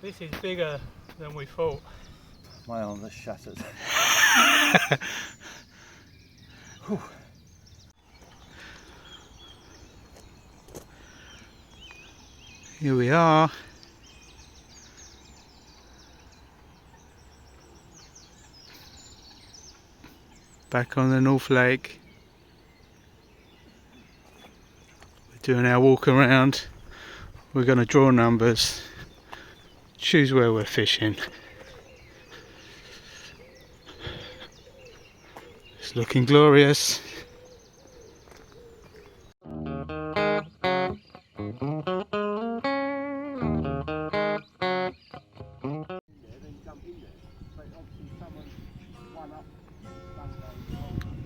This is bigger than we thought. My arm is shattered. Here we are. Back on the North Lake. We're doing our walk around. We're going to draw numbers. Choose where we're fishing. It's looking glorious.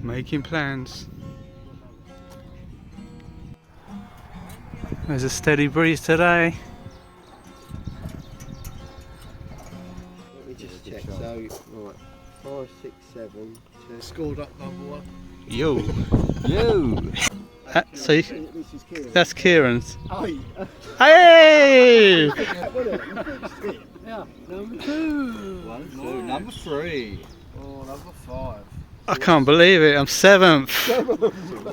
Making plans. There's a steady breeze today. Let me just check. So, right, 5, 6, 7. Scored up number one. Yo. Yo! See, This is Kieran. that's Kieran's. Oh, Hey! yeah, number 2. 1, 2, number 3. Oh, number 5. I can't believe it. I'm 7th.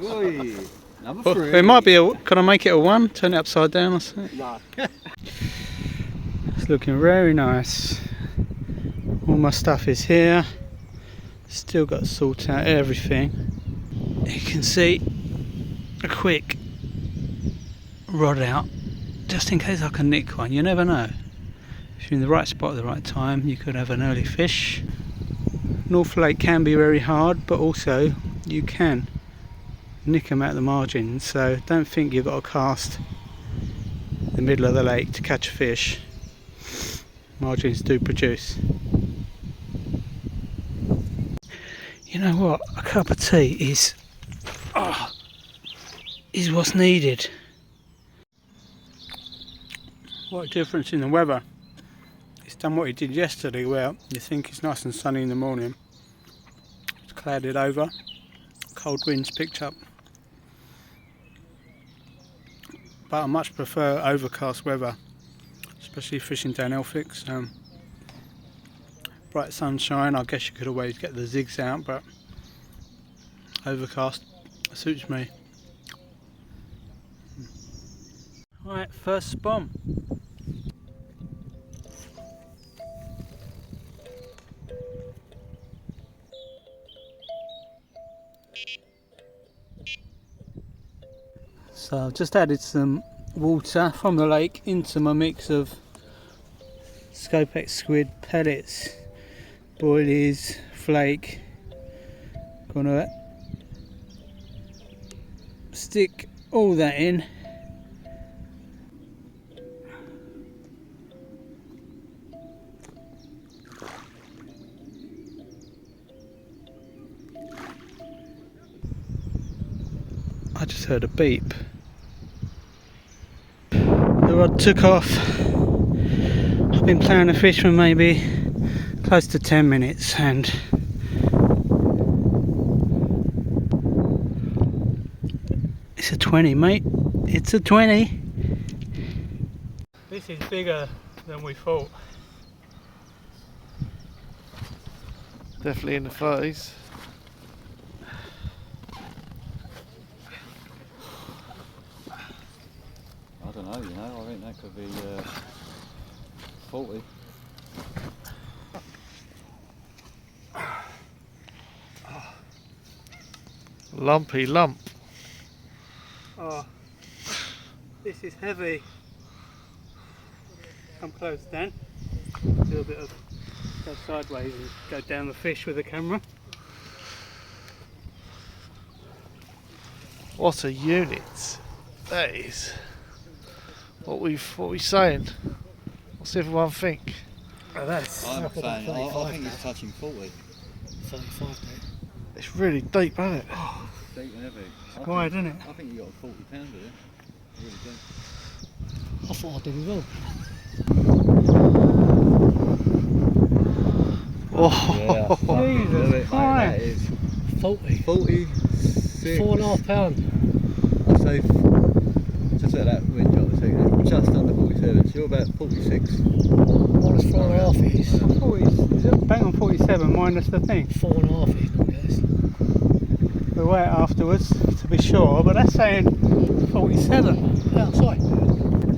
Oi, number Well, 3. it might be a. Can I make it a 1? Turn it upside down or something? No. It's looking very nice. All my stuff is here. Still got to sort out everything. You can see a quick rod out, just in case I can nick one. You never know. If you're in the right spot at the right time, you could have an early fish. North Lake can be very hard, but also you can nick them at the margin. So don't think you've got to cast the middle of the lake to catch a fish. Margins do produce. You know what? A cup of tea is what's needed. What a difference in the weather. It's done what it did yesterday, where you think it's nice and sunny in the morning. It's clouded over, cold winds picked up. But I much prefer overcast weather, especially fishing down Elphicks. Bright sunshine, I guess you could always get the zigs out, but overcast suits me. Right, first spawn. So I've just added some water from the lake into my mix of Scopex squid pellets, boilies, flake. Gonna stick all that in. I just heard a beep. The rod took off. I've been playing the fish for maybe close to 10 minutes and it's a 20, mate. It's a 20. This is bigger than we thought. Definitely in the 30s. I don't know, you know, I think that could be 40. Lumpy lump. Oh, this is heavy. Come close, Dan. Do a bit of go sideways and go down the fish with the camera. What a unit. That is. What we saying? What's everyone think? Oh, that's I'm saying, I think it's touching 40. 35, It's really deep, isn't it? Deep and heavy. it's wide, isn't it? I think you got a 40 pounder there. I really do. I thought I did as well. Oh, Jesus Christ. That is 40. 46. 4.5 pound. I'd say, just at that wind drop, just under 47. So you're about 46. is. 40, is it bang on 47 minus the thing? 4.5 even, I guess. We'll wait afterwards to be sure, but that's saying 47. Outside.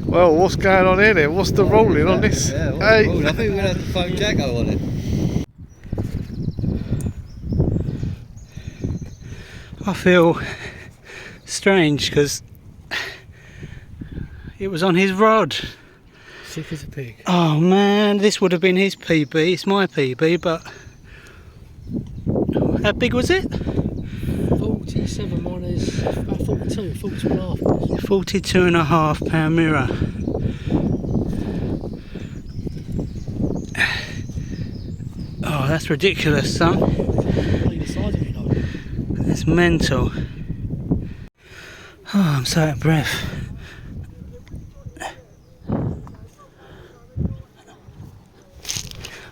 Well, what's going on here then? What's the rolling on this? Yeah, Hey. I think we're going to have to phone Jacko on it. I feel strange because it was on his rod. Sick as a pig. Oh man, this would have been his PB. It's my PB, but how big was it? 47, mine is about 42, 42.5. 42.5 pound mirror. Oh, that's ridiculous, son. Probably the size of it, though. That's mental. Oh, I'm so out of breath.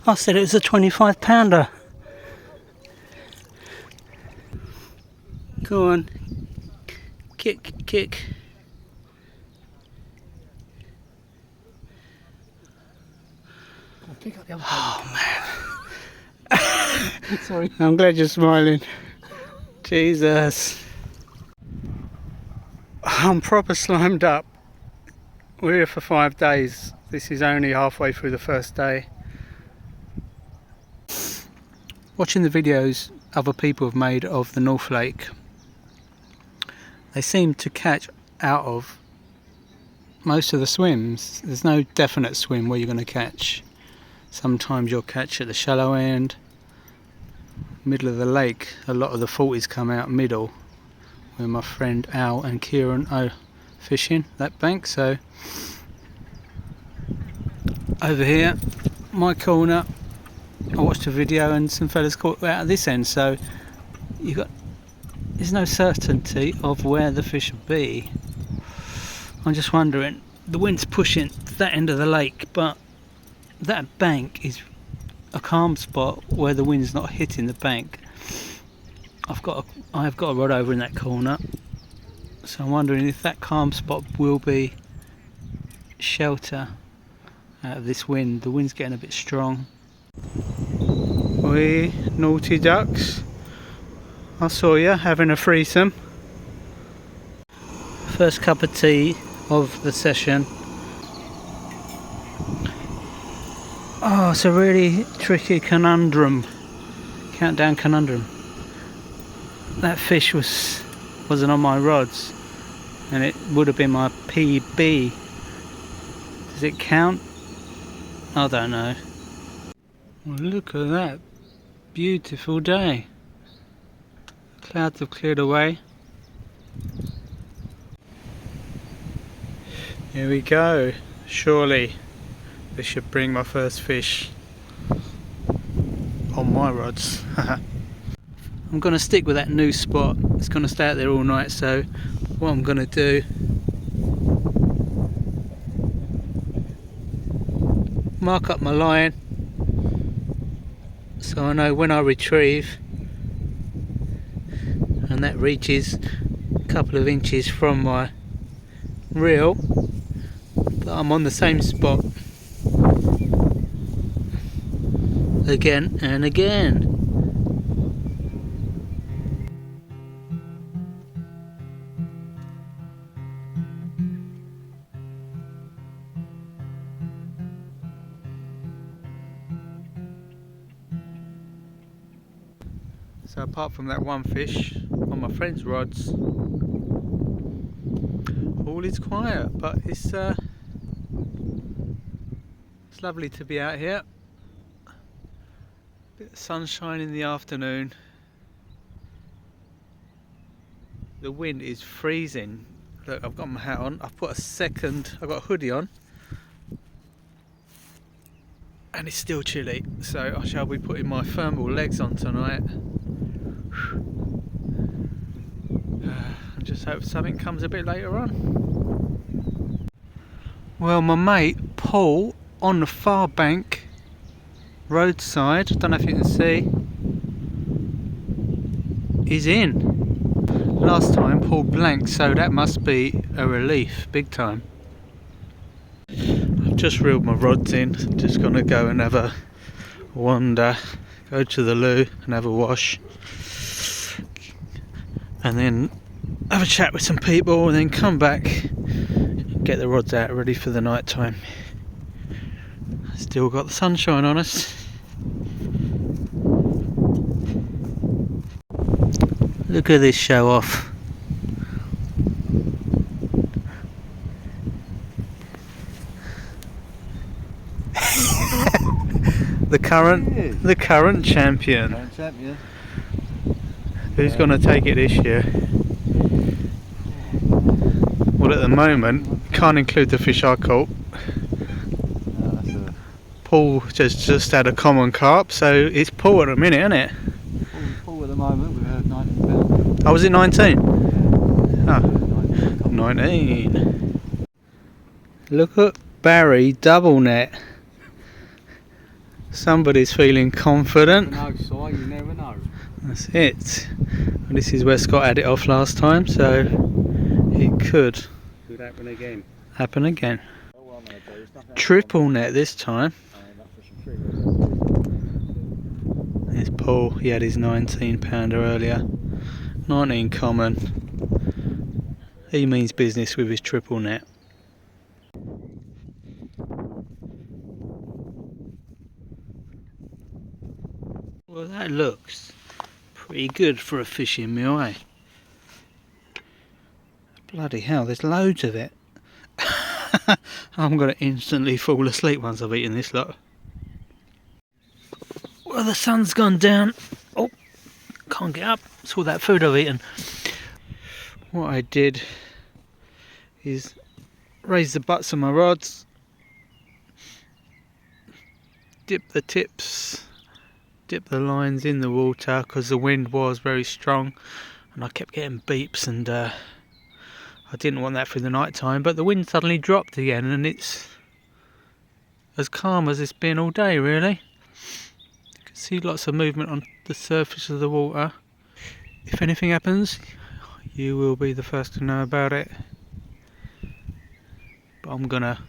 I said it was a 25 pounder. Go on. Kick, kick. I'll pick up the other Oh, sorry. I'm glad you're smiling. Jesus. I'm proper slimed up. We're here for 5 days. This is only halfway through the first day. Watching the videos other people have made of the North Lake, they seem to catch out of most of the swims. There's no definite swim where you're going to catch. Sometimes you'll catch at the shallow end, middle of the lake. A lot of the 40s come out middle, where my friend Al and Kieran are fishing that bank. So over here, my corner, I watched a video and some fellas caught out at this end. So there's no certainty of where the fish will be. I'm just wondering, the wind's pushing that end of the lake, but that bank is a calm spot where the wind's not hitting the bank. I've got a rod over in that corner, so I'm wondering if that calm spot will be shelter out of this wind. The wind's getting a bit strong. We naughty ducks, I saw you having a threesome. First cup of tea of the session. Oh, it's a really tricky conundrum. Countdown conundrum. That fish wasn't on my rods, and it would have been my PB. Does it count? I don't know. Well, look at that beautiful day. Clouds have cleared away. Here we go. Surely this should bring my first fish on my rods. I'm going to stick with that new spot. It's going to stay out there all night, so what I'm going to do, mark up my line so I know when I retrieve and that reaches a couple of inches from my reel that I'm on the same spot again and again. So apart from that one fish on my friend's rods, all is quiet, but it's lovely to be out here. Bit of sunshine in the afternoon. The wind is freezing. Look, I've got my hat on. I've got a hoodie on, and it's still chilly. So I shall be putting my thermal legs on tonight. And just hope something comes a bit later on. Well, my mate Paul on the far bank, roadside, don't know if you can see, is in. Last time Paul blanked, so that must be a relief, big time. I've just reeled my rods in, just gonna go and have a wander, go to the loo and have a wash, and then have a chat with some people, and then come back, get the rods out ready for the night time. Still got the sunshine on us. Look at this show off. the current champion. Who's going to take it this year? Well, at the moment, can't include the fish I caught. Paul just had a common carp, so it's Paul at the minute, isn't it? Paul at the moment, we've had 19 pounds. Oh, was it 19? Oh, 19. Look at Barry double net. Somebody's feeling confident. No, Si, you never know. That's it. And this is where Scott had it off last time, so it could happen again. Happen again. Triple net this time. There's Paul. He had his 19 pounder earlier. 19 common. He means business with his triple net. Well, that looks pretty good for a fishing meal, eh? Bloody hell, there's loads of it. I'm going to instantly fall asleep once I've eaten this lot. Well, the sun's gone down. Oh, can't get up. It's all that food I've eaten. What I did is raise the butts of my rods, dip the tips, dip the lines in the water because the wind was very strong and I kept getting beeps, and I didn't want that for the night time, but the wind suddenly dropped again and it's as calm as it's been all day, really. You can see lots of movement on the surface of the water. If anything happens, you will be the first to know about it. But I'm gonna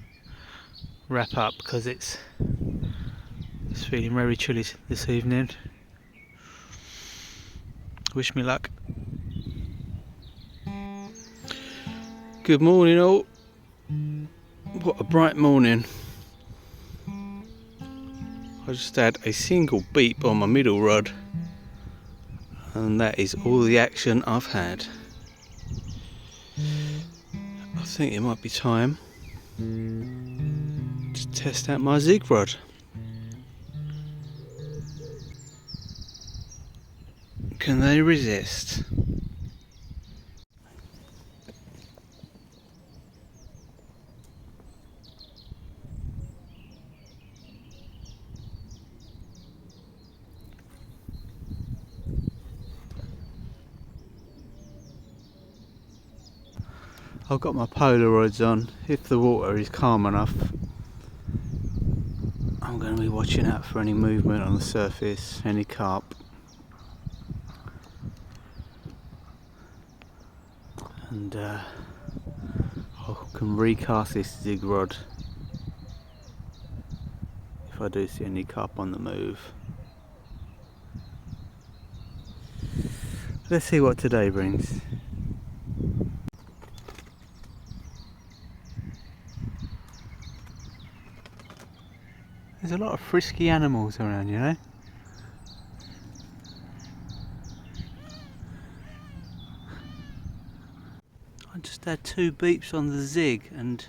wrap up because it's feeling very chilly this evening. Wish me luck. Good morning all. What a bright morning. I just had a single beep on my middle rod and that is all the action I've had. I think it might be time to test out my zig rod. Can they resist? I've got my Polaroids on. If the water is calm enough, I'm going to be watching out for any movement on the surface, any carp. And I can recast this zig rod if I do see any carp on the move. Let's see what today brings. There's a lot of frisky animals around, you know. I just had 2 beeps on the zig, and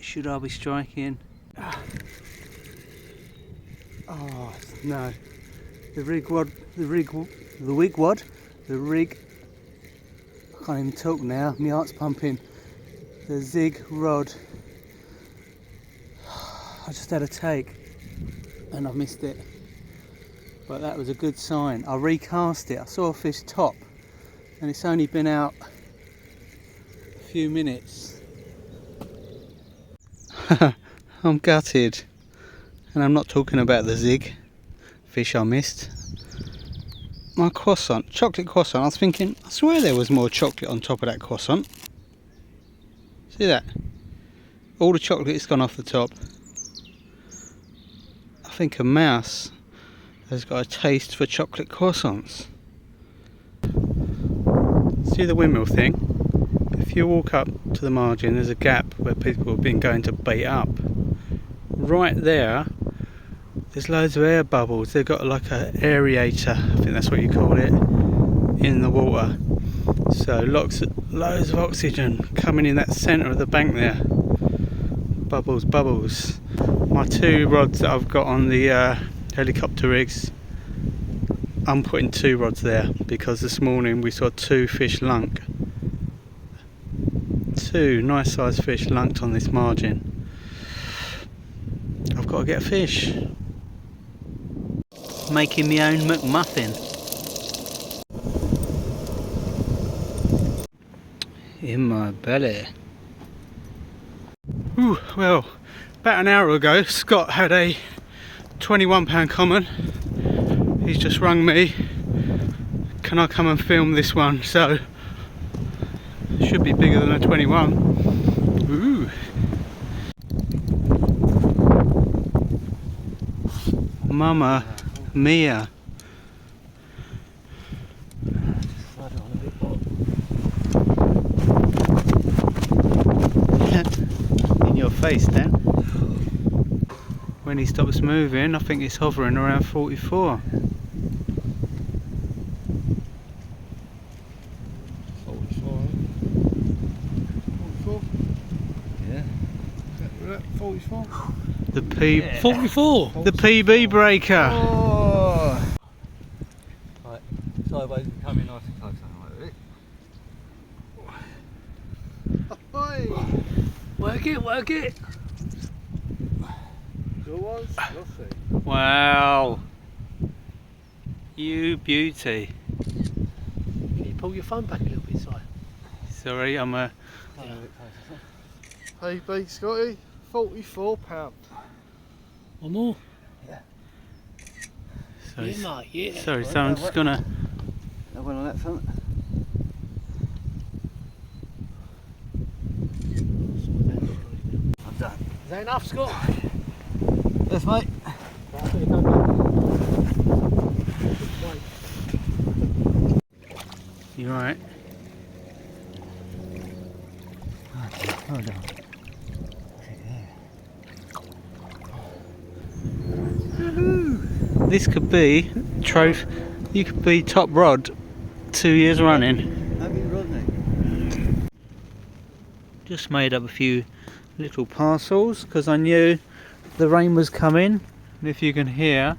should I be striking? Oh no, the rig, I can't even talk now, my heart's pumping. The zig rod, I just had a take and I've missed it, but that was a good sign. I recast it, I saw a fish top and it's only been out a few minutes. I'm gutted, and I'm not talking about the zig fish I missed. My croissant, chocolate croissant, I was thinking, I swear there was more chocolate on top of that croissant. See that? All the chocolate has gone off the top. think a mouse has got a taste for chocolate croissants. See the windmill thing? If you walk up to the margin, there's a gap where people have been going to bait up. Right there, there's loads of air bubbles. They've got like an aerator, I think that's what you call it, in the water. So loads of oxygen coming in that centre of the bank there. Bubbles, bubbles. My 2 rods that I've got on the helicopter rigs, I'm putting 2 rods there because this morning we saw 2 fish lunk. 2 nice sized fish lunked on this margin. I've got to get a fish. Making my own McMuffin. In my belly. Ooh, well, about an hour ago Scott had a £21 common. He's just rung me, can I come and film this one? So it should be bigger than a 21. Ooh. Mama Mia. In your face, Dan. When he stops moving, I think he's hovering around 44. 44? Yeah. 44? The P. 44! The PB breaker. Oh. Right, sideways and coming nice and close. Right, ready? Work it, work it! Your ones? We'll see. Wow. You beauty. Can you pull your phone back a little bit, Si? Sorry, I'm a. Hey, B, Scotty, £44. One more? Sorry, Yeah, mate, yeah. sorry, so I'm just gonna. That one on that front. I'm done. Is that enough, Scott? Yes, mate. Right, I'm gonna go back. You alright? Hold on. This could be trophy. You could be top rod 2 years running. Happy Rodney. Just made up a few little parcels because I knew the rain was coming. And if you can hear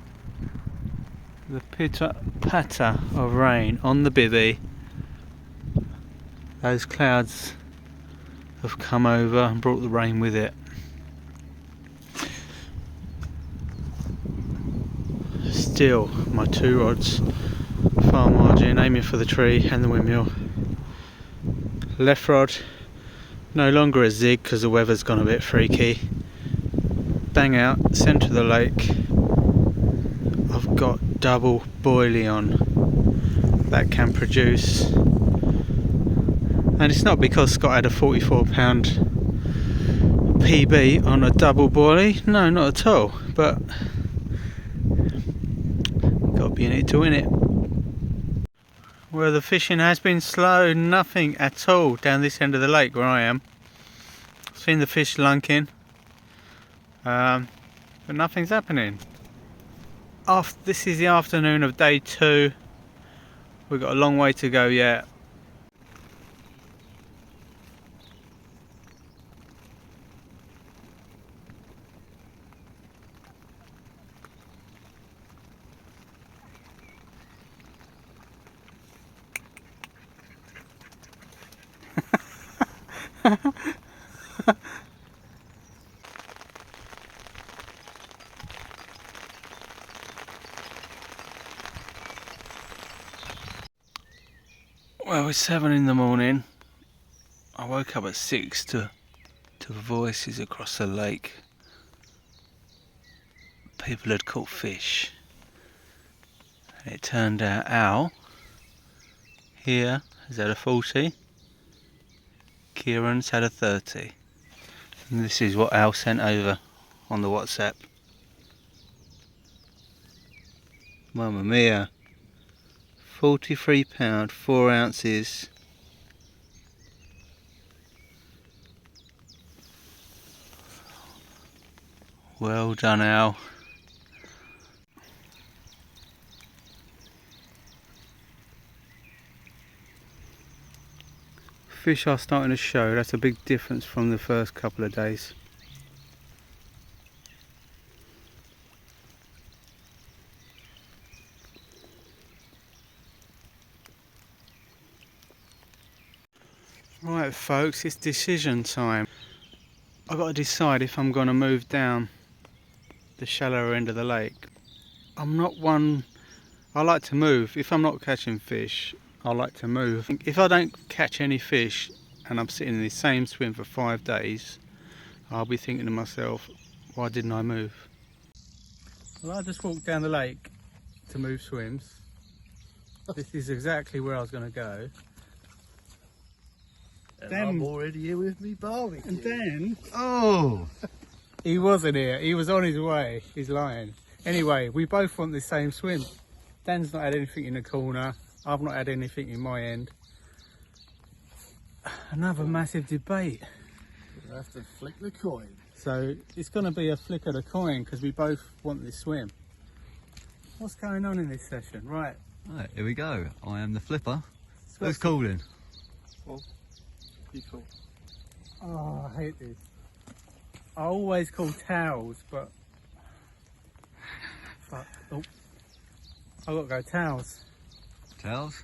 the pitter patter of rain on the bivvy, those clouds have come over and brought the rain with it. Still, my 2 rods, far margin, aiming for the tree and the windmill. Left rod, no longer a zig because the weather's gone a bit freaky. Bang out, centre of the lake. I've got double boilie on. That can produce. And it's not because Scott had a £44 PB on a double boilie. No, not at all. But got to be in it to win it. Well, the fishing has been slow, nothing at all down this end of the lake where I am. Seen the fish lunking, but nothing's happening. This is the afternoon of day 2. We've got a long way to go yet. Well, it's 7 in the morning. I woke up at 6 to voices across the lake. People had caught fish. And it turned out Al here has had a 40. Kieran's had a 30. And this is what Al sent over on the WhatsApp. Mamma mia. 43 pound, 4 ounces. Well done, Al. Fish are starting to show. That's a big difference from the first couple of days. Right folks, it's decision time. I've got to decide if I'm going to move down the shallower end of the lake. I'm not one, I like to move. If I'm not catching fish, I like to move. If I don't catch any fish and I'm sitting in the same swim for 5 days, I'll be thinking to myself, why didn't I move? Well, I just walked down the lake to move swims. This is exactly where I was going to go. And I'm already here with me barbecue. And then, Oh! he wasn't here, he was on his way, he's lying. Anyway, we both want the same swim. Dan's not had anything in the corner, I've not had anything in my end. Another massive debate. We'll have to flick the coin. So it's going to be a flick of the coin because we both want this swim. What's going on in this session? Right. Right, here we go. I am the flipper. Scott- Who's calling? You cool. Oh, I hate this. I always call towels, but... Fuck. Oh. I've got to go towels. Towels?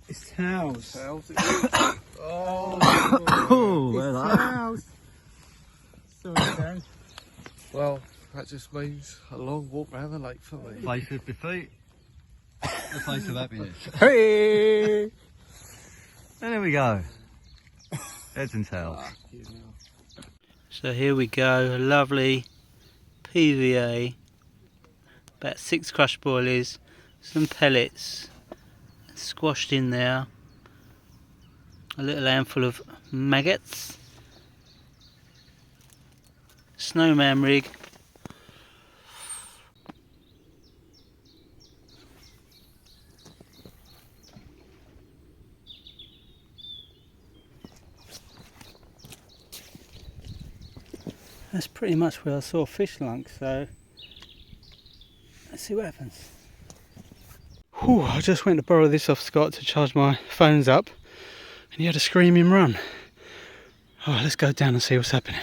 It's towels. Tails. Oh, It's towels. Sorry, Dan. Well, that just means a long walk round the lake for me. Face of defeat. The face of happiness. Hey! And there we go. Heads and tails. So here we go, a lovely PVA, about 6 crushed boilies, some pellets squashed in there, a little handful of maggots, snowman rig, that's pretty much where I saw fish lunk, so let's see what happens. Whew, I just went to borrow this off Scott to charge my phones up and he had a screaming run. Oh, let's go down and see what's happening.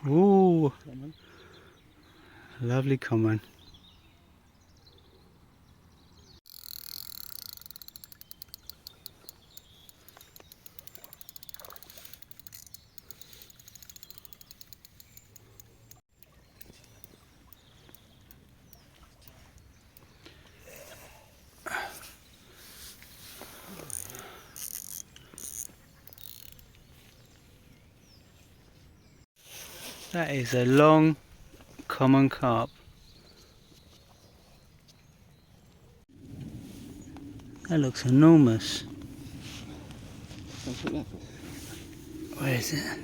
Ooh, lovely common. That is a long common carp. That looks enormous. Where is it?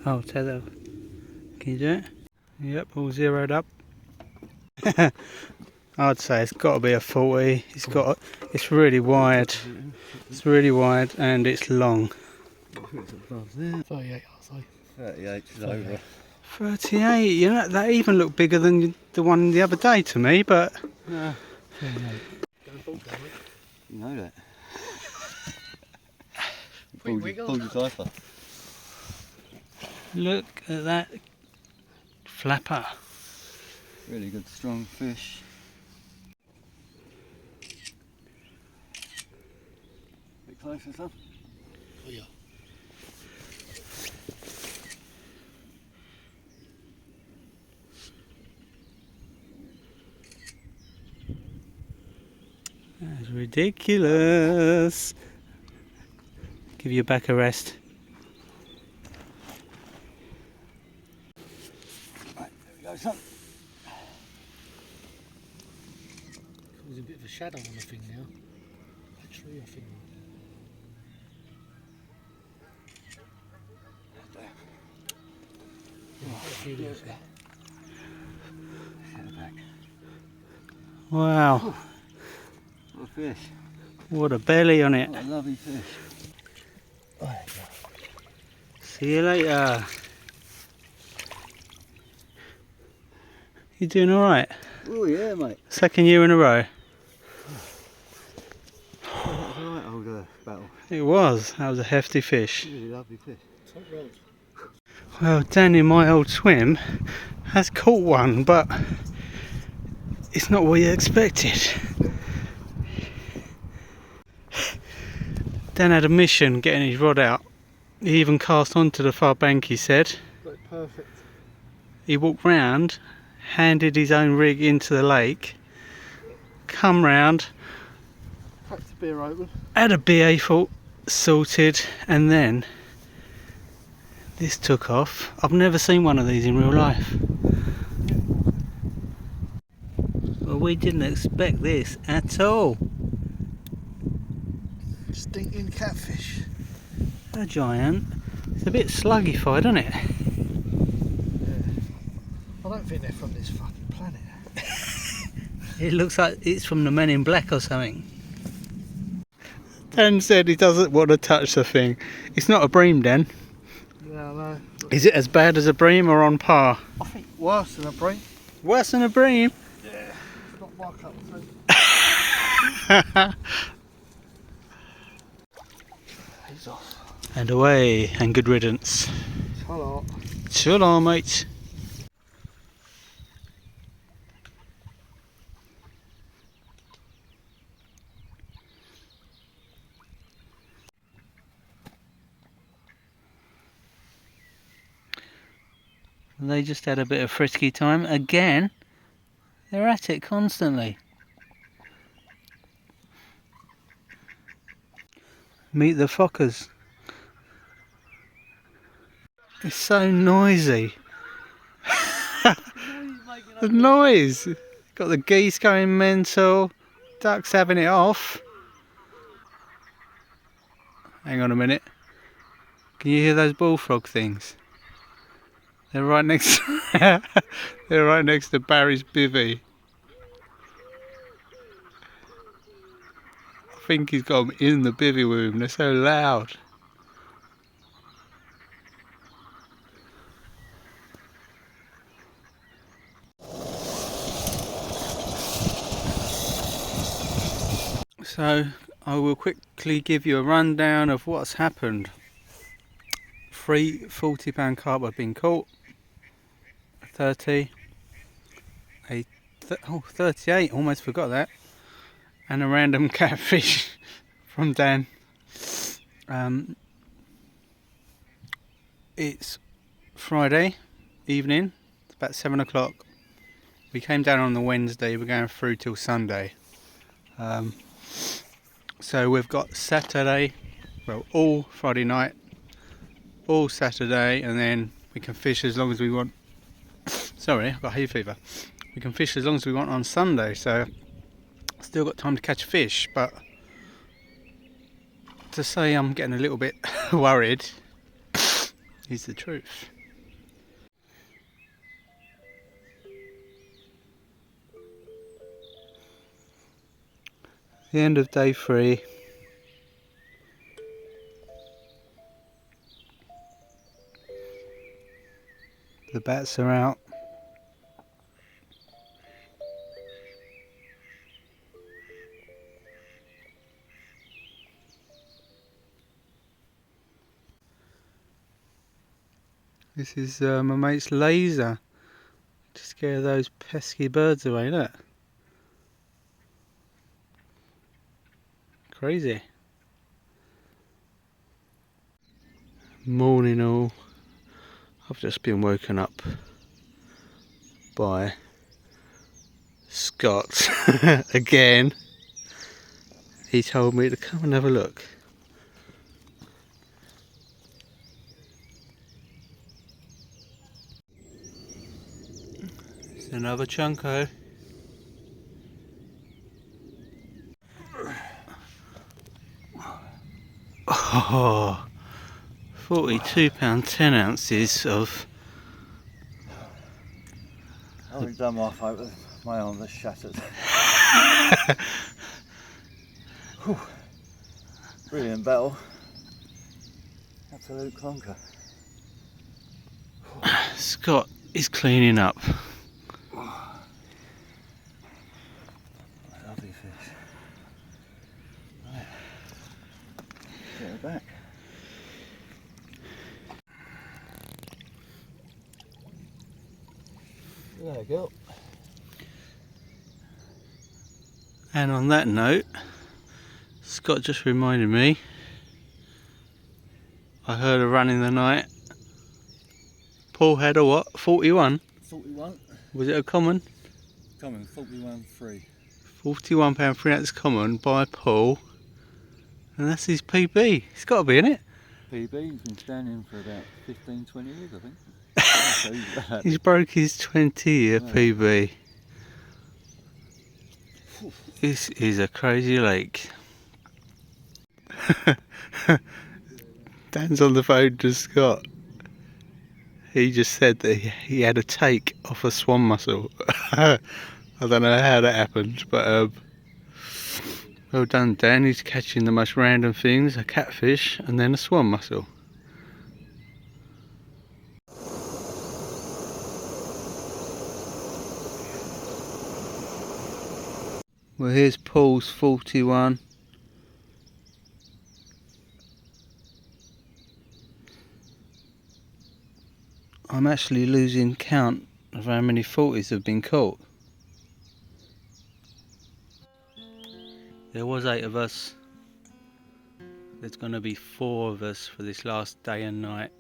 Oh, tether. Can you do it? Yep, all zeroed up. I'd say it's got to be a 40. It's really wide. It's really wide and it's long. 38, I'll say. 38 is over. 38, you know, that even looked bigger than the one the other day to me, but... You know that. Pulled your cipher. Look at that flapper. Really good strong fish. Bit closer, son. Oh, yeah. That's ridiculous. Give your back a rest. Right, there we go, son. There's a bit of a shadow on the thing now. A tree, I think. Wow, What a fish. what a belly on it. What a lovely fish. See you later. You doing alright? Oh yeah, mate. Second year in a row. That was a right old battle. It was. That was a hefty fish. Really lovely fish. Top rod. Well, Dan in my old swim has caught one, but it's not what you expected. Dan had a mission getting his rod out. He even cast onto the far bank, he said. Like perfect. He walked round, handed his own rig into the lake, come round, Cracked the beer open. had a BA fault sorted, and then this took off. I've never seen one of these in real life. Well, we didn't expect this at all. Stinking catfish. A giant. It's a bit sluggified, isn't it? Yeah. I don't think they're from this fucking planet. It looks like it's from the Men in Black or something. Dan said he doesn't want to touch the thing. It's not a bream, Dan. Yeah, I know. Is it as bad as a bream or on par? I think worse than a bream. Worse than a bream. Yeah. It's not my cup of tea. He's off. And away, and good riddance. Hello. Sure, mate. They just had a bit of frisky time. Again, they're at it constantly. Meet the fockers. It's so noisy. The noise. Got the geese going mental. Ducks having it off. Hang on a minute. Can you hear those bullfrog things? They're right next. They're right next to Barry's bivvy. I think he's got them in the bivvy with him. They're so loud. So I will quickly give you a rundown of what's happened. 3 £40 carp have been caught. 30. 38, almost forgot that. And a random catfish from Dan. It's Friday evening, it's about 7 o'clock. We came down on the Wednesday, we're going through till Sunday. So we've got Saturday, well, all Friday night, all Saturday, and then we can fish as long as we want. Sorry, I've got hay fever. We can fish as long as we want on Sunday, so still got time to catch fish, but to say I'm getting a little bit worried is the truth. The end of day 3. The bats are out. This is my mate's laser to scare those pesky birds away, look. Crazy. Morning all. I've just been woken up by Scott again. He told me to come and have a look. It's another chunko. Oh, £42 10 ounces of. I've done my fight with my arm that's shattered. Whew. Brilliant battle. Absolute clunker. Scott is cleaning up. Lovely fish. Right. Get her back. There we go. And on that note, Scott just reminded me, I heard a run in the night. Paul had a what? 41? 41. Was it a common? Coming, 41.3. £41 3 ounce common by Paul. And that's his PB. It's got to be in it. PB, he's been standing for about 15, 20 years, I think. He's broke his 20-year PB. This is a crazy lake. Dan's on the phone to Scott. He just said that he had a take off a swan mussel. I don't know how that happened, but well done, Dan. He's catching the most random things, a catfish and then a swan mussel. Well, here's Paul's 41. I'm actually losing count of how many 40s have been caught. There was 8 of us. There's going to be 4 of us for this last day and night.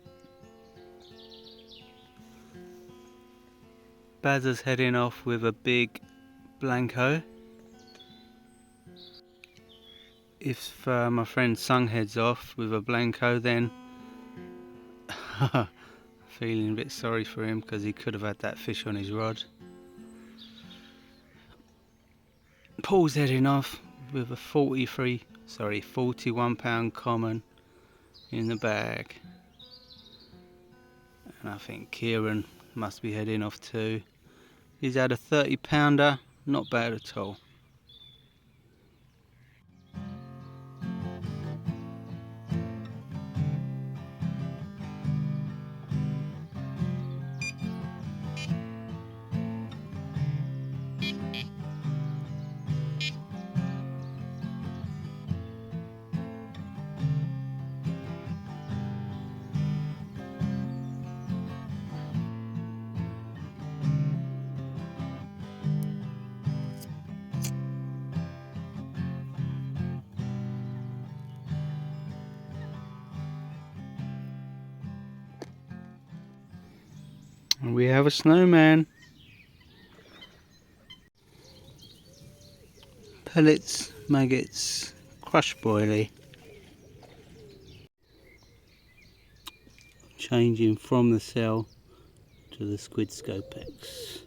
Bazza's heading off with a big Blanco. If my friend Sung heads off with a Blanco, then feeling a bit sorry for him because he could have had that fish on his rod. Paul's heading off with a 41 pound common in the bag. And I think Kieran must be heading off too. He's had a 30 pounder, not bad at all. And we have a snowman. Pellets, maggots, crushed boilie. Changing from the cell to the squid scopex.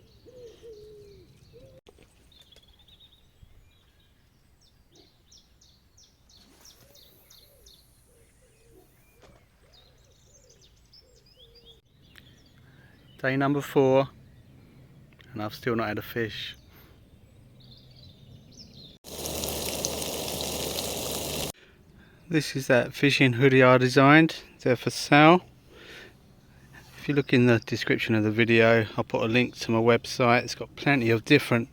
Day number 4, and I've still not had a fish. This is that fishing hoodie I designed. They're for sale. If you look in the description of the video, I'll put a link to my website. It's got plenty of different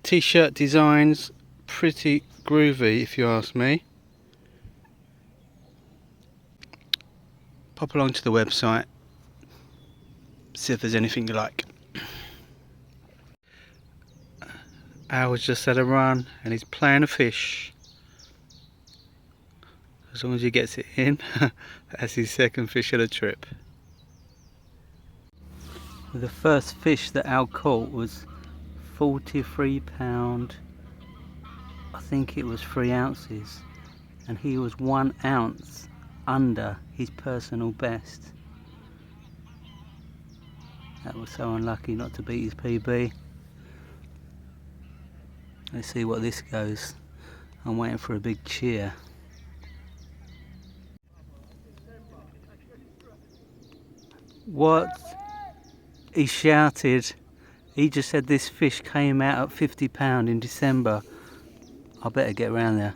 t-shirt designs. Pretty groovy if you ask me. Pop along to the website, see if there's anything you like. Al's just had a run and he's playing a fish. As long as he gets it in, that's his second fish of the trip. The first fish that Al caught was 43 pound, I think it was 3 ounces, and he was 1 ounce under his personal best. That was so unlucky not to beat his PB. Let's see what this goes. I'm waiting for a big cheer. What? He shouted. He just said this fish came out at £50 in December. I better get around there.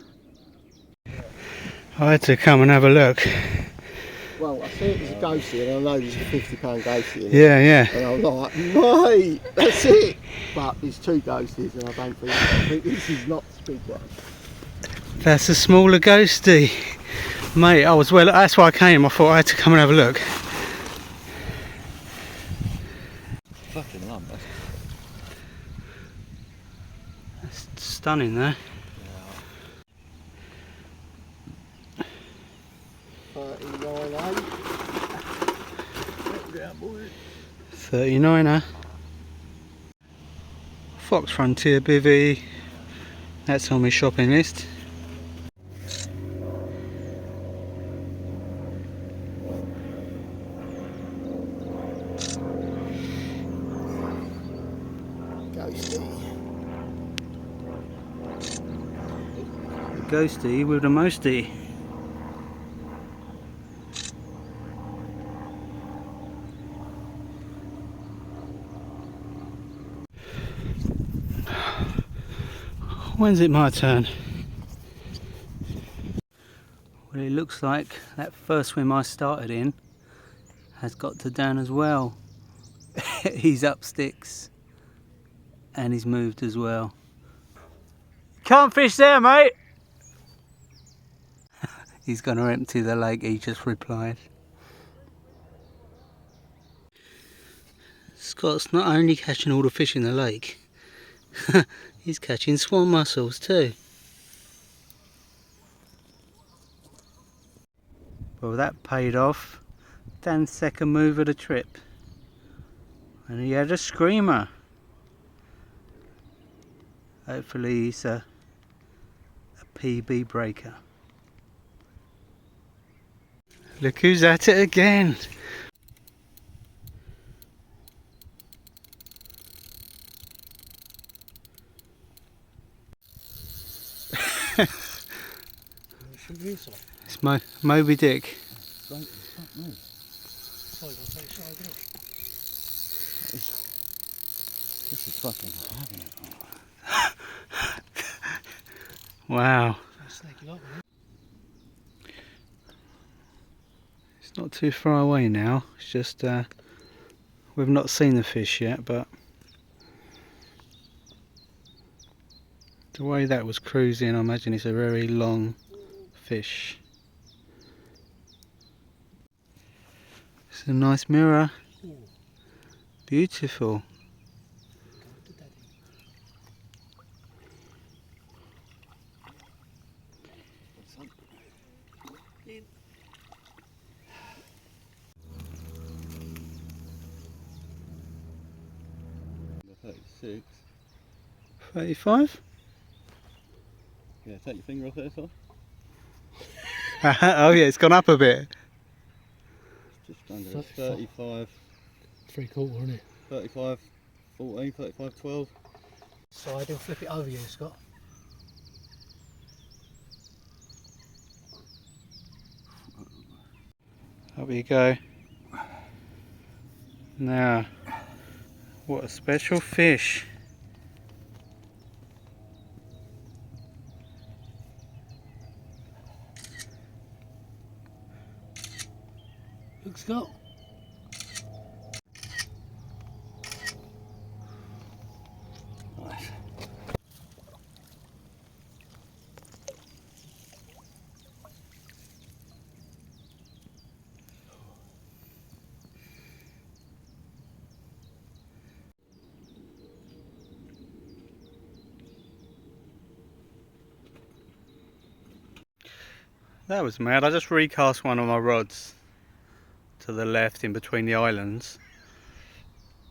I had to come and have a look. Well, I see it was a ghostie and I know there's a £50 ghostie in it. Yeah, yeah. And I was like, mate, that's it. But there's 2 ghosties and I think this is not the big one. That's a smaller ghostie. Mate, that's why I came. I thought I had to come and have a look. Fucking lump. That's stunning though. 39er. Fox Frontier bivvy. That's on my shopping list. Ghostie with a mostie. When's it my turn? Well, it looks like that first swim I started in has got to Dan as well. He's up sticks and he's moved as well. Can't fish there, mate! He's gonna empty the lake, he just replied. Scott's not only catching all the fish in the lake, he's catching swan mussels too. Well, that paid off. Dan's second move of the trip. And he had a screamer. Hopefully he's a PB breaker. Look who's at it again. It's Moby Dick. This is fucking having it. Wow. It's not too far away now. It's just we've not seen the fish yet, but the way that was cruising, I imagine it's a very long fish. It's a nice mirror. Beautiful. Number 36. 35? Yeah, take your finger off it, so. Oh yeah, it's gone up a bit. Just under 35. 3/4, isn't it? 35, 14, 35, 12. So I do flip it over you, Scott. Up you go. Now, what a special fish. Look, Scott. Nice. That was mad. I just recast one of my rods to the left in between the islands,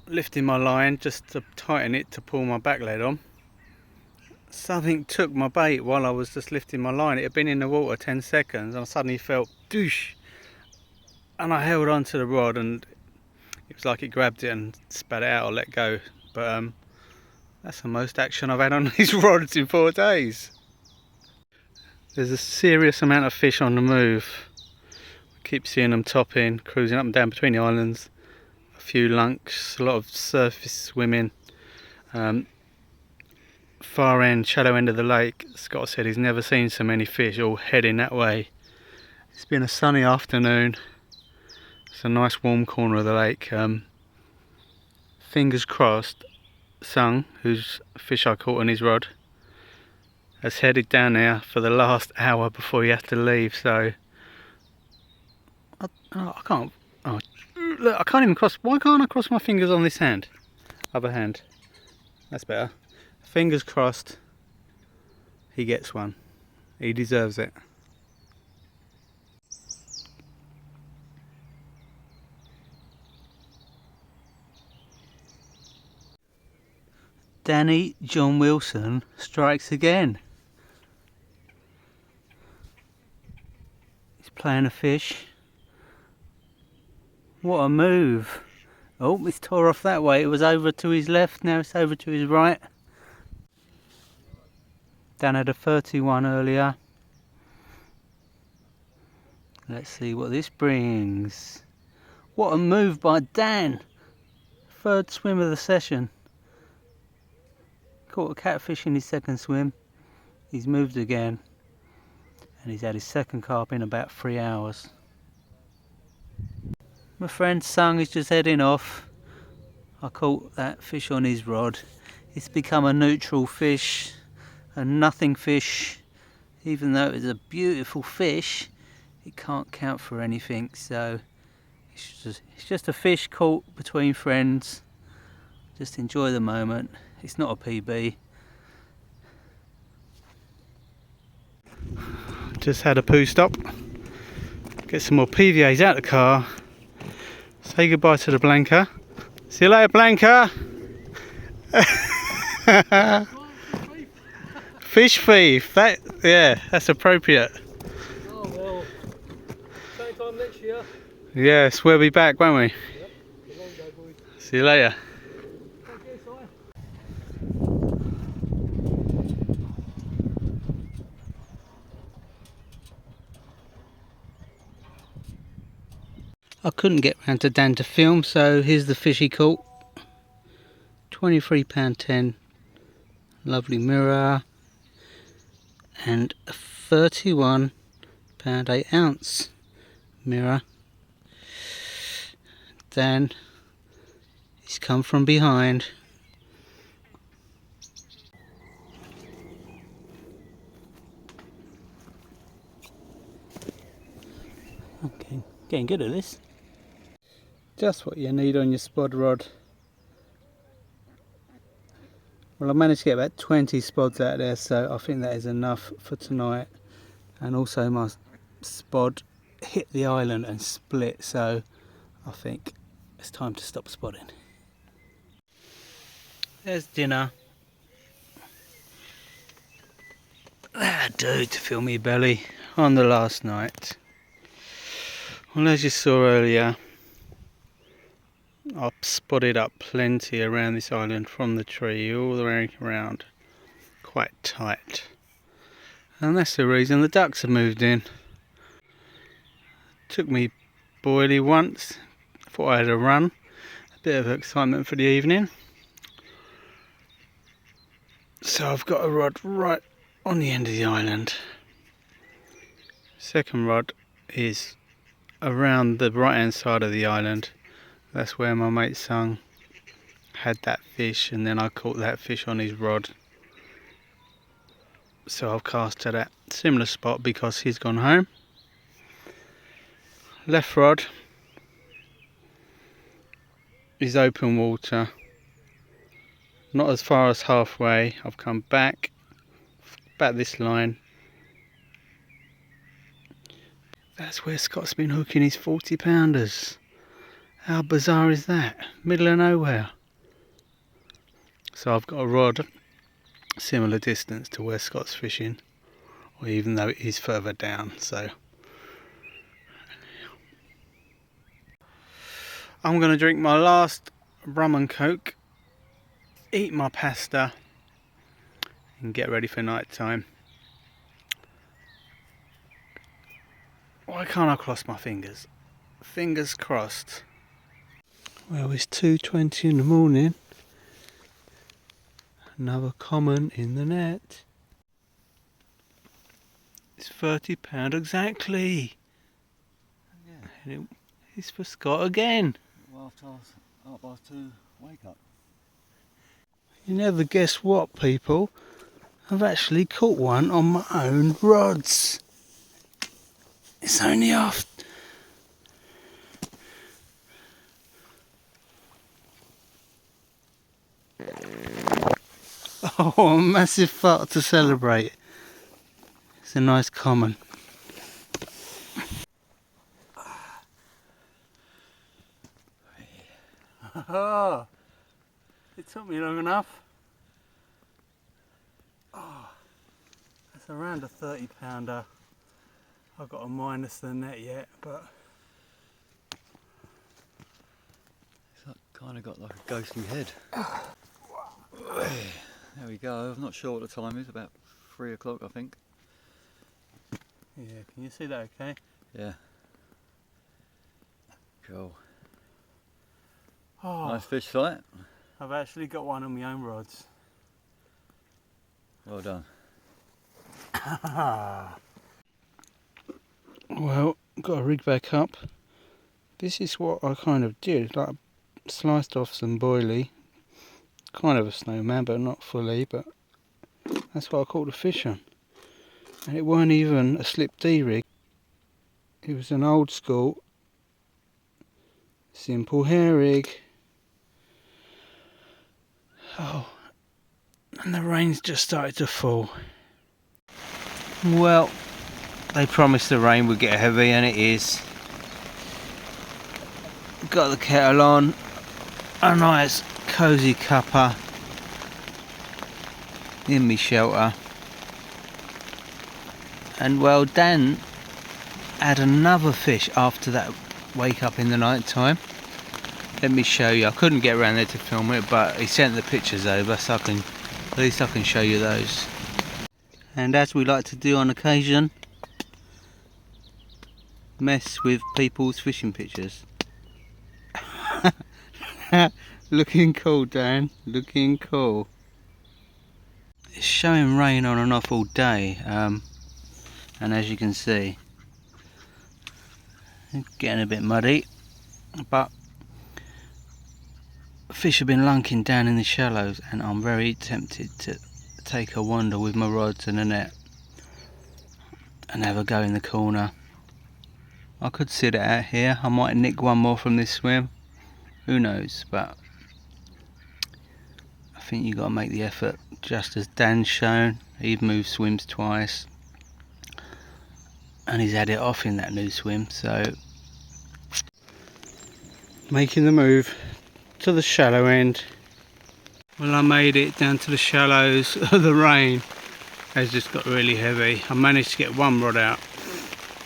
lifting my line just to tighten it to pull my back lead on. Something took my bait while I was just lifting my line. It had been in the water 10 seconds and I suddenly felt doosh, and I held on to the rod and it was like it grabbed it and spat it out or let go. But that's the most action I've had on these rods in 4 days. There's a serious amount of fish on the move. Keep seeing them topping, cruising up and down between the islands. few lunks, a lot of surface swimming. Far end, shallow end of the lake, Scott said he's never seen so many fish all heading that way. It's been a sunny afternoon. It's a nice warm corner of the lake. Fingers crossed, Sung, whose fish I caught on his rod, has headed down there for the last hour before he has to leave. So I can't. Oh, look, I can't even cross. Why can't I cross my fingers on this hand? Other hand. That's better. Fingers crossed. He gets one. He deserves it. Danny John Wilson strikes again. He's playing a fish. What a move. Oh, it's tore off that way. It was over to his left, now it's over to his right. Dan had a 31 earlier. Let's see what this brings. What a move by Dan. Third swim of the session. Caught a catfish in his second swim. He's moved again. And he's had his second carp in about 3 hours. My friend Sung is just heading off. I caught that fish on his rod. It's become a neutral fish, a nothing fish. Even though it's a beautiful fish, it can't count for anything. So it's just a fish caught between friends. Just enjoy the moment. It's not a PB. Just had a poo stop. Get some more PVAs out of the car. Say goodbye to the Blanca. See you later, Blanca. Fish thief. That's appropriate. Oh well. Same time next year. Yes, we'll be back, won't we? Yep. Good long day, boys. See you later. Thank you, Si. I couldn't get round to Dan to film, so here's the fish he caught. £23.10, lovely mirror, and a £31.8 mirror. Dan, he's come from behind. Okay, getting good at this. Just what you need on your spod rod. Well, I managed to get about 20 spods out there, so I think that is enough for tonight. And also my spod hit the island and split, so I think it's time to stop spodding. There's dinner. That'll do to fill me belly on the last night. Well, as you saw earlier, I've spotted up plenty around this island from the tree all the way around, quite tight, and that's the reason the ducks have moved in. Took me boilie once, thought I had a run, a bit of excitement for the evening. So I've got a rod right on the end of the island. Second rod is around the right hand side of the island. That's where my mate Sung had that fish, and then I caught that fish on his rod. So I've cast to that similar spot because he's gone home. Left rod is open water. Not as far as halfway. I've come back this line. That's where Scott's been hooking his 40-pounders. How bizarre is that? Middle of nowhere. So I've got a rod similar distance to where Scott's fishing, or even though it is further down. So I'm going to drink my last rum and coke, eat my pasta, and get ready for night time. Why can't I cross my fingers? Fingers crossed. Well, it's 2:20 in the morning. Another common in the net. It's £30 exactly. Yeah. And it's for Scott again. Well, after I was to wake up. You never guess what, people. I've actually caught one on my own rods. It's only after. Oh, a massive fart to celebrate. It's a nice common. It took me long enough. Oh, that's around a 30-pounder. I've got a minus the net yet, but It's kind of got like a ghostly head. There we go. I'm not sure what the time is. About 3 o'clock, I think. yeah, can you see that okay? Yeah. Cool. Oh, Nice fish sight. I've actually got one on my own rods. Well done. Well, got to rig back up. This is what I kind of did, like sliced off some boilie, kind of a snowman, but not fully. But that's what I caught the fish on, and it weren't even a slip D rig. It was an old school, simple hair rig. Oh, and the rain's just started to fall. Well, they promised the rain would get heavy, and it is. Got the kettle on, a nice cosy cuppa in me shelter, and well, Dan had another fish after that wake up in the night time. Let me show you. I couldn't get around there to film it, but he sent the pictures over, so at least I can show you those. And as we like to do on occasion, mess with people's fishing pictures. Looking cool, Dan, looking cool. It's showing rain on and off all day, and as you can see, it's getting a bit muddy, but fish have been lunking down in the shallows, and I'm very tempted to take a wander with my rods and a net and have a go in the corner. I could sit it out here. I might nick one more from this swim, who knows, but I think you got to make the effort, just as Dan's shown. He's moved swims twice and he's had it off in that new swim, so making the move to the shallow end. Well, I made it down to the shallows. The rain has just got really heavy. I managed to get one rod out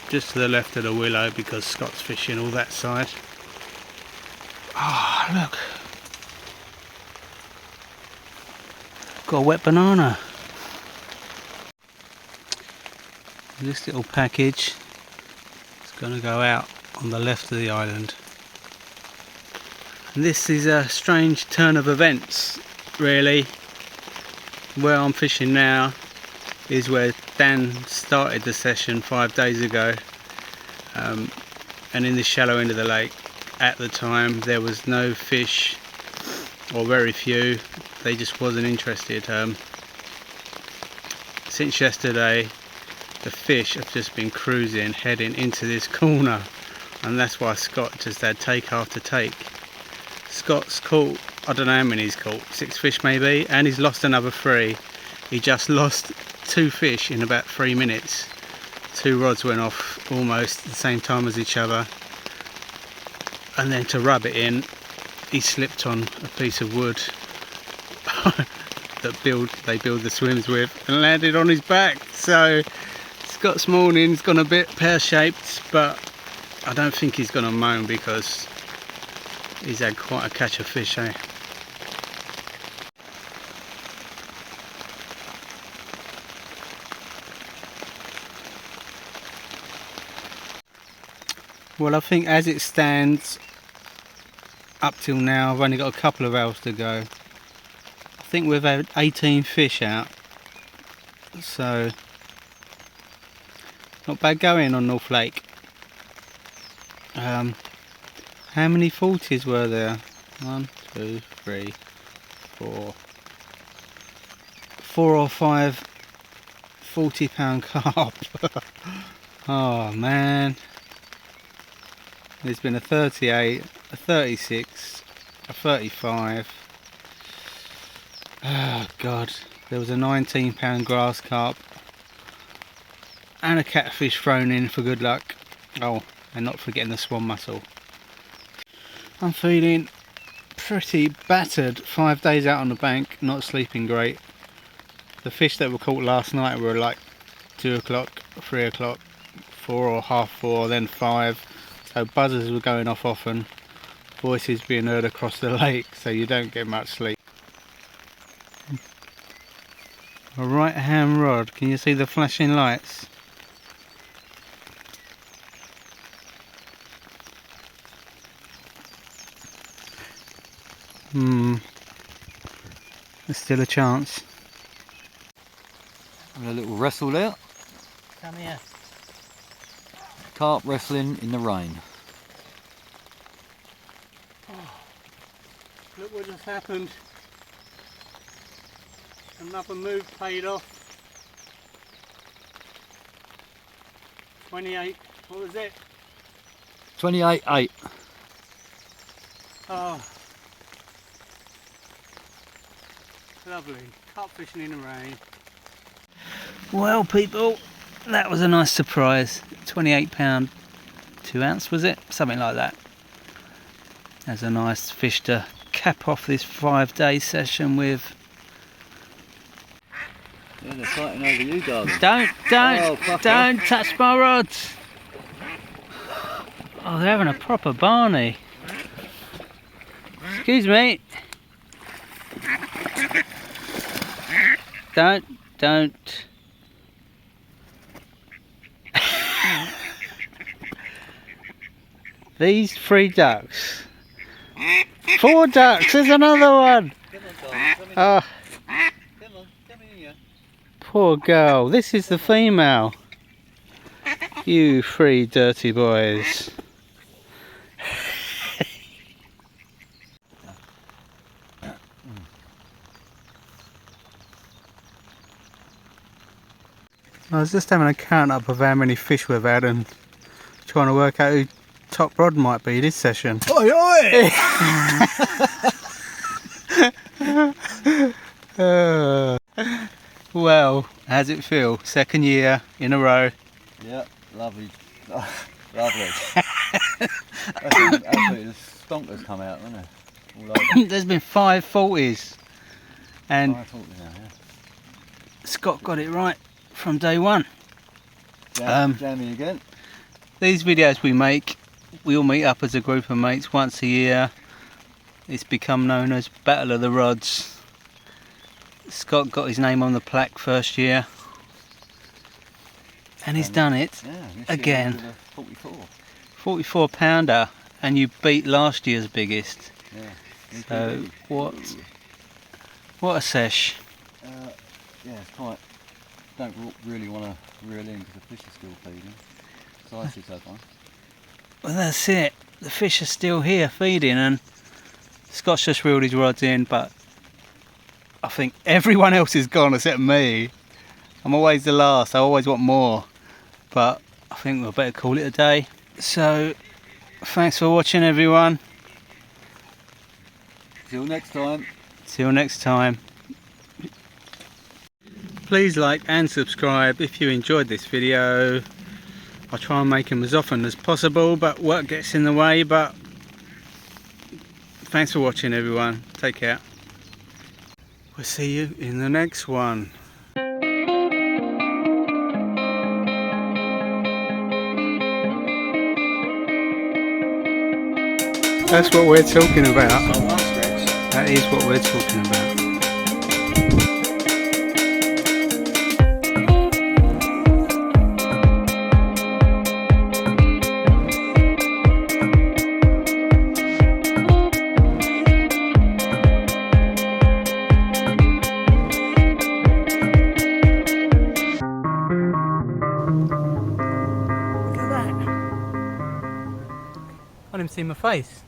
just to the left of the willow because Scott's fishing all that side. Oh, look, got a wet banana. This little package is going to go out on the left of the island. And this is a strange turn of events, really. Where I'm fishing now is where Dan started the session 5 days ago, and in the shallow end of the lake at the time there was no fish, or very few. They just wasn't interested. Since yesterday the fish have just been cruising, heading into this corner, and that's why Scott just had take after take. Scott's caught, I don't know how many he's caught, 6 fish maybe, and he's lost another 3. He just lost 2 fish in about 3 minutes. 2 rods went off almost at the same time as each other, and then to rub it in, he slipped on a piece of wood that they build the swims with, and landed on his back. So Scott's morning's gone a bit pear-shaped, but I don't think he's gonna moan because he's had quite a catch of fish, eh? Well, I think as it stands, up till now. I've only got a couple of hours to go. I think we've had 18 fish out, so not bad going on North Lake. How many 40s were there? 1, 2, 3, 4. 4 or 5 40-pound carp. Oh man. There's been a 38, a 36, a 35. Oh god. There was a 19-pound grass carp. And a catfish thrown in for good luck. Oh, and not forgetting the swan mussel. I'm feeling pretty battered. 5 days out on the bank, not sleeping great. The fish that were caught last night were like 2 o'clock, 3 o'clock, 4 or half 4, then 5. So buzzers were going off often. Voices being heard across the lake, so you don't get much sleep. A right hand rod, can you see the flashing lights? There's still a chance. Having a little wrestle there. Come here. Carp wrestling in the rain. Look what just happened. Another move paid off. 28, what was it? 28.8. Oh. Lovely. Carp fishing in the rain. Well people, that was a nice surprise. 28 pound 2 ounce was it? Something like that. That's a nice fish to cap off this 5-day session with. Yeah, they're fighting over you, darling. Don't touch my rods. Oh, they're having a proper Barney. Excuse me. Don't. These 3 ducks. 4 ducks, there's another one. Oh, poor girl. This is the female. You 3 dirty boys. I was just having a count up of how many fish we've had and trying to work out who top rod might be this session. Oi, oi! Well, how's it feel? 2nd year in a row. Yeah, lovely. Lovely. Absolutely, the stonkers come out, haven't they? All over. There's been 5 40s and I thought, yeah. Scott got it right from day one. Jammy again. These videos we make, we all meet up as a group of mates once a year. It's become known as Battle of the Rods. Scott got his name on the plaque first year. And he's done it again. 44 pounder, and you beat last year's biggest. Yeah. So what a sesh. Yeah, it's quite. Don't really want to reel in because the fish are still feeding. Size is that one. Well, that's it. The fish are still here feeding, and Scott's just reeled his rods in, but I think everyone else is gone except me. I'm always the last. I always want more, but I think we'll better call it a day. So, thanks for watching, everyone. Till next time. Till next time. Please like and subscribe if you enjoyed this video. I'll try and make them as often as possible, but work gets in the way. But thanks for watching, everyone. Take care. We'll see you in the next one. That's what we're talking about. That is what we're talking about. Look at that. I didn't see my face.